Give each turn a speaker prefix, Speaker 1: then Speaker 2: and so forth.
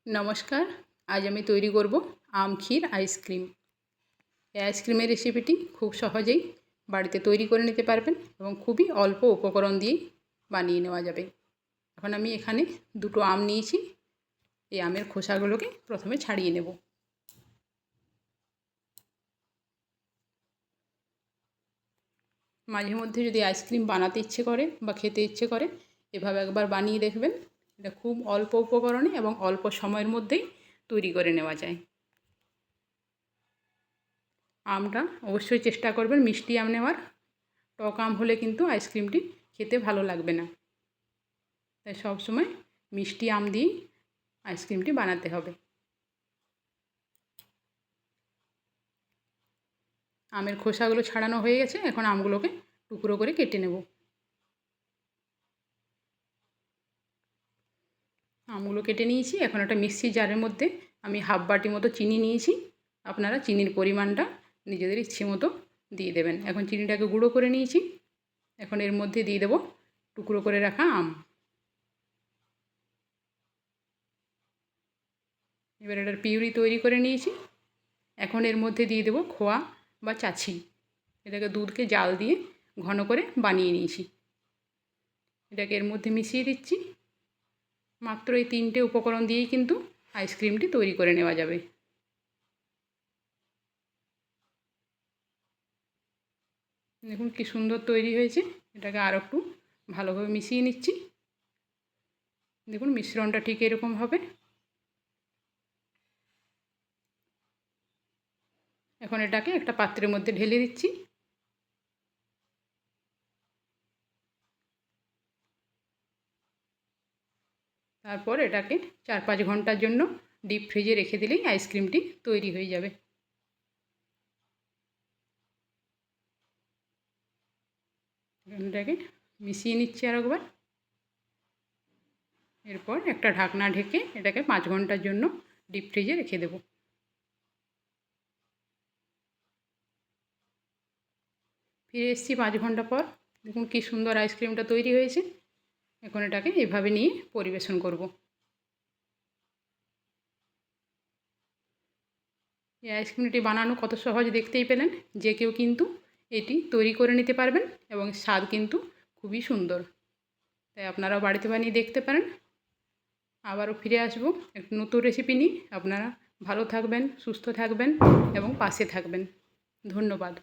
Speaker 1: নমস্কার। আজ আমি তৈরি করব আম ক্ষীর আইসক্রিম। এই আইসক্রিমের রেসিপিটি খুব সহজেই বাড়িতে তৈরি করে নিতে পারবেন এবং খুবই অল্প উপকরণ দিয়েই বানিয়ে নেওয়া যাবে। এখন আমি এখানে দুটো আম নিয়েছি। এই আমের খোসাগুলোকে প্রথমে ছাড়িয়ে নেব। মাঝে মধ্যে যদি আইসক্রিম বানাতে ইচ্ছে করে বা খেতে ইচ্ছে করে, এভাবে একবার বানিয়ে দেখবেন। এটা খুব অল্প উপকরণে এবং অল্প সময়ের মধ্যেই তৈরি করে নেওয়া যায়। আমটা অবশ্যই চেষ্টা করবেন মিষ্টি আম নেওয়ার। টক আম হলে কিন্তু আইসক্রিমটি খেতে ভালো লাগবে না। তাই সবসময় মিষ্টি আম দিয়েই আইসক্রিমটি বানাতে হবে। আমের খোসাগুলো ছাড়ানো হয়ে গেছে। এখন আমগুলোকে টুকরো করে কেটে নেব। আমগুলো কেটে নিয়েছি। এখন একটা মিক্সি জারের মধ্যে আমি হাফ বাটি মতো চিনি নিয়েছি। আপনারা চিনির পরিমাণটা নিজেদের ইচ্ছে মতো দিয়ে দেবেন। এখন চিনিটাকে গুঁড়ো করে নিয়েছি। এখন এর মধ্যে দিয়ে দেব টুকরো করে রাখা আম। এবার এটার পিউরি তৈরি করে নিয়েছি। এখন এর মধ্যে দিয়ে দেব খোয়া বা চাছি। এটাকে দুধকে জাল দিয়ে ঘন করে বানিয়ে নিয়েছি। এটাকে এর মধ্যে মিশিয়ে দিচ্ছি। মাত্র এই 3টে উপকরণ দিয়েই কিন্তু আইসক্রিমটি তৈরি করে নেওয়া যাবে। দেখুন কি সুন্দর তৈরি হয়েছে। এটাকে আর একটু ভালোভাবে মিশিয়ে নিচ্ছি। দেখুন মিশ্রণটা ঠিক এরকম হবে। এখন এটাকে একটা পাত্রের মধ্যে ঢেলে দিচ্ছি। তারপর এটাকে 4-5 ঘন্টার জন্য ডিপ ফ্রিজে রেখে দিলেই আইসক্রিমটি তৈরি হয়ে যাবে। এটাকে মিশিয়ে নিচ্ছি আর একবার। এরপর একটা ঢাকনা ঢেকে এটাকে 5 ঘন্টার জন্য ডিপ ফ্রিজে রেখে দেব। ফিরে এসেছি 5 ঘন্টা পর। দেখুন কি সুন্দর আইসক্রিমটা তৈরি হয়েছে। এখন এটাকে এভাবে নিয়ে পরিবেশন করব। এই আইসক্রিমটি বানানো কত সহজ দেখতেই পেলেন। যে কেউ কিন্তু এটি তৈরি করে নিতে পারবেন এবং স্বাদ কিন্তু খুবই সুন্দর। তাই আপনারাও বাড়িতে বানিয়ে দেখতে পারেন। আবারও ফিরে আসবো একটা নতুন রেসিপি নিয়ে। আপনারা ভালো থাকবেন, সুস্থ থাকবেন এবং পাশে থাকবেন। ধন্যবাদ।